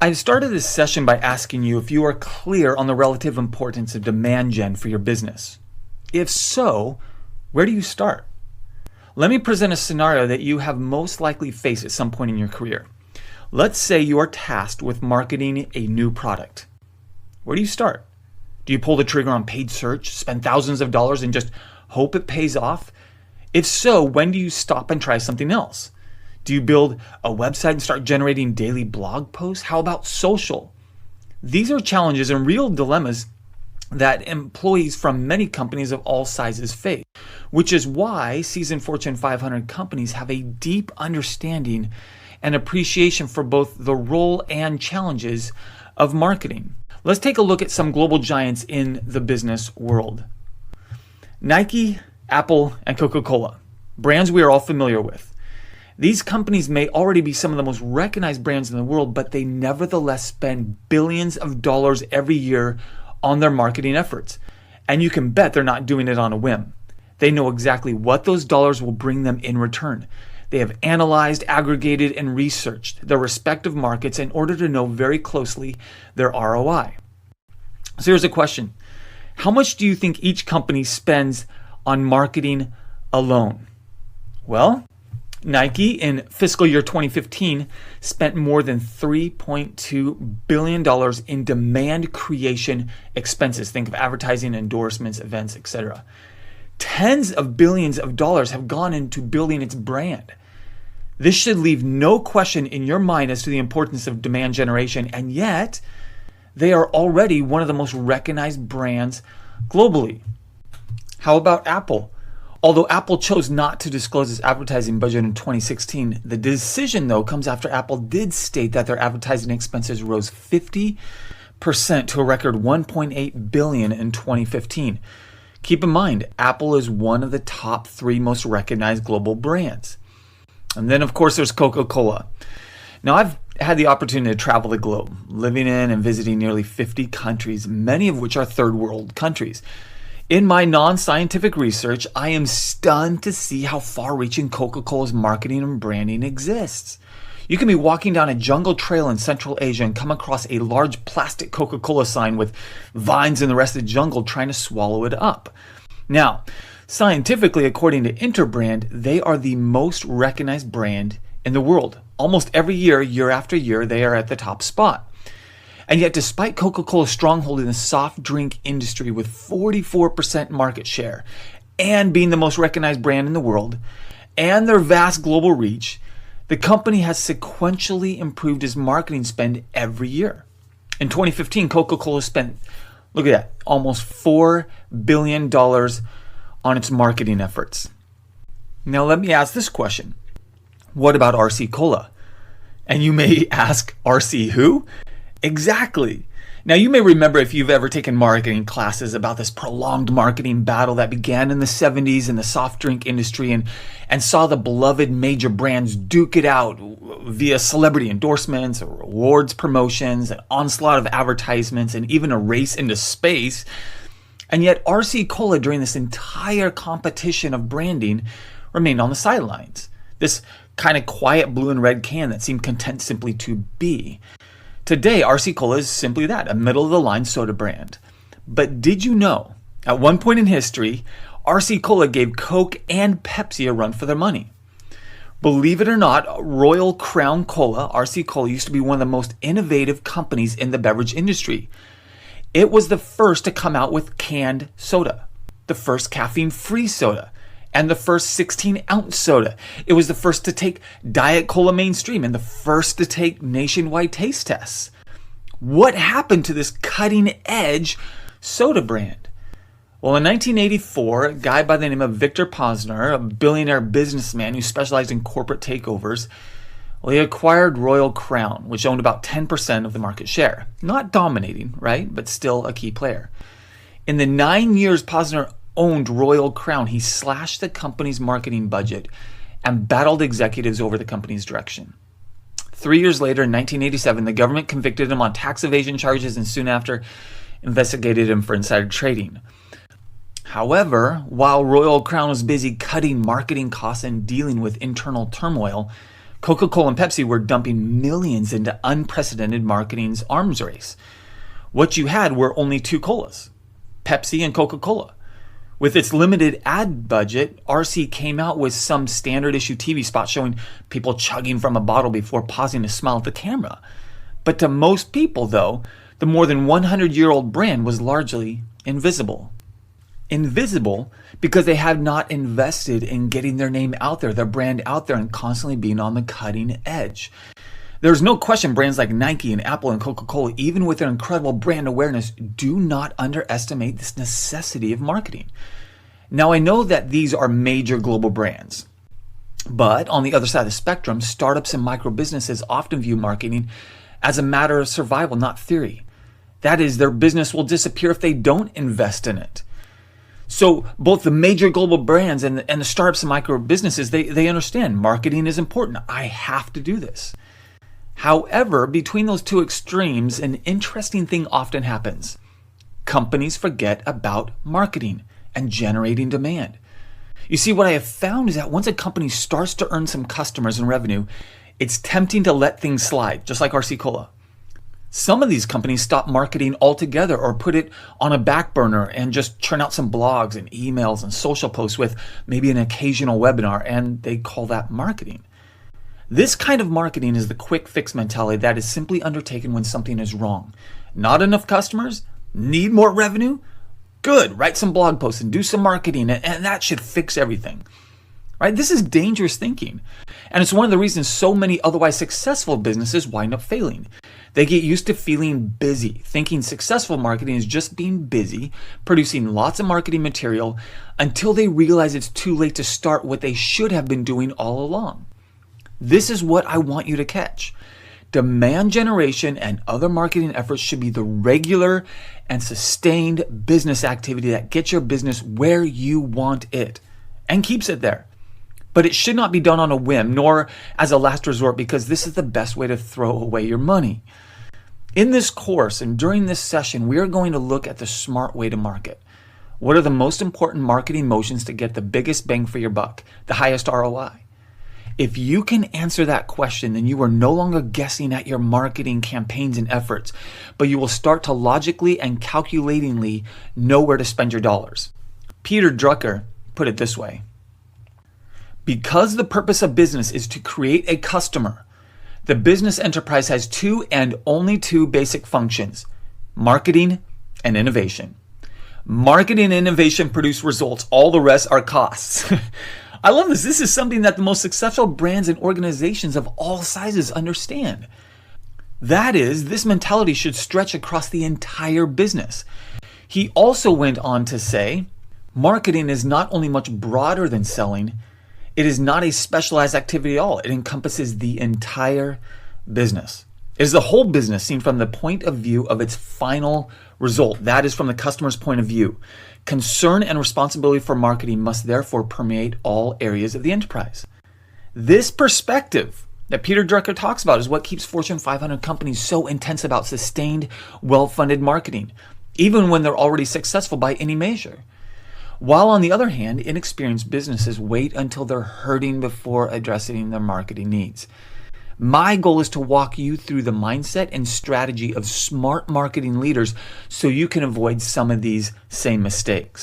I've started this session by asking you if you are clear on the relative importance of demand gen for your business. If so, where do you start? Let me present a scenario that you have most likely faced at some point in your career. Let's say you are tasked with marketing a new product. Where do you start? Do you pull the trigger on paid search, spend thousands of dollars, and just hope it pays off? If so, when do you stop and try something else? Do you build a website and start generating daily blog posts? How about social? These are challenges and real dilemmas that employees from many companies of all sizes face, which is why seasoned Fortune 500 companies have a deep understanding and appreciation for both the role and challenges of marketing. Let's take a look at some global giants in the business world. Nike, Apple, and Coca-Cola, brands we are all familiar with. These companies may already be some of the most recognized brands in the world, but they nevertheless spend billions of dollars every year on their marketing efforts. And you can bet they're not doing it on a whim. They know exactly what those dollars will bring them in return. They have analyzed, aggregated, and researched their respective markets in order to know very closely their ROI. So here's a question. How much do you think each company spends on marketing alone? Well, Nike in fiscal year 2015 spent more than $3.2 billion in demand creation expenses. Think of advertising, endorsements, events, etc. Tens of billions of dollars have gone into building its brand. This should leave no question in your mind as to the importance of demand generation, and yet they are already one of the most recognized brands globally. How about Apple? Although Apple chose not to disclose its advertising budget in 2016, the decision, though, comes after Apple did state that their advertising expenses rose 50% to a record $1.8 billion in 2015. Keep in mind, Apple is one of the top 3 most recognized global brands. And then, of course, there's Coca-Cola. Now, I've had the opportunity to travel the globe, living in and visiting nearly 50 countries, many of which are third world countries. In my non-scientific research, I am stunned to see how far-reaching Coca-Cola's marketing and branding exists. You can be walking down a jungle trail in Central Asia and come across a large plastic Coca-Cola sign with vines in the rest of the jungle trying to swallow it up. Now, scientifically, according to Interbrand, they are the most recognized brand in the world. Almost every year, year after year, they are at the top spot. And yet, despite Coca-Cola's stronghold in the soft drink industry with 44% market share and being the most recognized brand in the world and their vast global reach, the company has sequentially improved its marketing spend every year. In 2015, Coca-Cola spent, look at that, almost $4 billion on its marketing efforts. Now, let me ask this question. What about RC Cola? And you may ask, RC who? Exactly. Now, you may remember, if you've ever taken marketing classes, about this prolonged marketing battle that began in the 70s in the soft drink industry and saw the beloved major brands duke it out via celebrity endorsements, or awards promotions, an onslaught of advertisements, and even a race into space. And yet RC Cola, during this entire competition of branding, remained on the sidelines. This kind of quiet blue and red can that seemed content simply to be. Today, RC Cola is simply that, a middle-of-the-line soda brand. But did you know, at one point in history, RC Cola gave Coke and Pepsi a run for their money? Believe it or not, Royal Crown Cola, RC Cola, used to be one of the most innovative companies in the beverage industry. It was the first to come out with canned soda, the first caffeine-free soda, and the first 16-ounce soda. It was the first to take Diet Cola mainstream and the first to take nationwide taste tests. What happened to this cutting-edge soda brand? Well, in 1984, a guy by the name of Victor Posner, a billionaire businessman who specialized in corporate takeovers, well, he acquired Royal Crown, which owned about 10% of the market share. Not dominating, right? But still a key player. In the 9 years Posner owned Royal Crown, he slashed the company's marketing budget and battled executives over the company's direction. 3 years later, in 1987, the government convicted him on tax evasion charges and soon after investigated him for insider trading. However, while Royal Crown was busy cutting marketing costs and dealing with internal turmoil, Coca-Cola and Pepsi were dumping millions into unprecedented marketing's arms race. What you had were only two colas, Pepsi and Coca-Cola. With its limited ad budget, RC came out with some standard issue TV spots showing people chugging from a bottle before pausing to smile at the camera. But to most people, though, the more than 100-year-old brand was largely invisible. Invisible because they had not invested in getting their name out there, their brand out there, and constantly being on the cutting edge. There's no question brands like Nike and Apple and Coca-Cola, even with their incredible brand awareness, do not underestimate this necessity of marketing. Now, I know that these are major global brands, but on the other side of the spectrum, startups and micro businesses often view marketing as a matter of survival, not theory. That is, their business will disappear if they don't invest in it. So both the major global brands and the startups and micro businesses, they understand marketing is important. I have to do this. However, between those two extremes, an interesting thing often happens. Companies forget about marketing and generating demand. You see, what I have found is that once a company starts to earn some customers and revenue, it's tempting to let things slide, just like RC Cola. Some of these companies stop marketing altogether or put it on a back burner and just churn out some blogs and emails and social posts with maybe an occasional webinar, and they call that marketing. This kind of marketing is the quick fix mentality that is simply undertaken when something is wrong. Not enough customers? Need more revenue? Good, write some blog posts and do some marketing, and that should fix everything. Right? This is dangerous thinking. And it's one of the reasons so many otherwise successful businesses wind up failing. They get used to feeling busy, thinking successful marketing is just being busy, producing lots of marketing material until they realize it's too late to start what they should have been doing all along. This is what I want you to catch. Demand generation and other marketing efforts should be the regular and sustained business activity that gets your business where you want it and keeps it there. But it should not be done on a whim, nor as a last resort, because this is the best way to throw away your money. In this course and during this session, we are going to look at the smart way to market. What are the most important marketing motions to get the biggest bang for your buck, the highest ROI? If you can answer that question, then you are no longer guessing at your marketing campaigns and efforts, but you will start to logically and calculatingly know where to spend your dollars. Peter Drucker put it this way: because the purpose of business is to create a customer, the business enterprise has two and only two basic functions: marketing and innovation. Marketing and innovation produce results. All the rest are costs. I love this. This is something that the most successful brands and organizations of all sizes understand. That is, this mentality should stretch across the entire business. He also went on to say, marketing is not only much broader than selling, it is not a specialized activity at all. It encompasses the entire business. It is the whole business seen from the point of view of its final result. That is, from the customer's point of view. Concern and responsibility for marketing must therefore permeate all areas of the enterprise. This perspective that Peter Drucker talks about is what keeps Fortune 500 companies so intense about sustained, well-funded marketing, even when they're already successful by any measure. While on the other hand, inexperienced businesses wait until they're hurting before addressing their marketing needs. My goal is to walk you through the mindset and strategy of smart marketing leaders so you can avoid some of these same mistakes.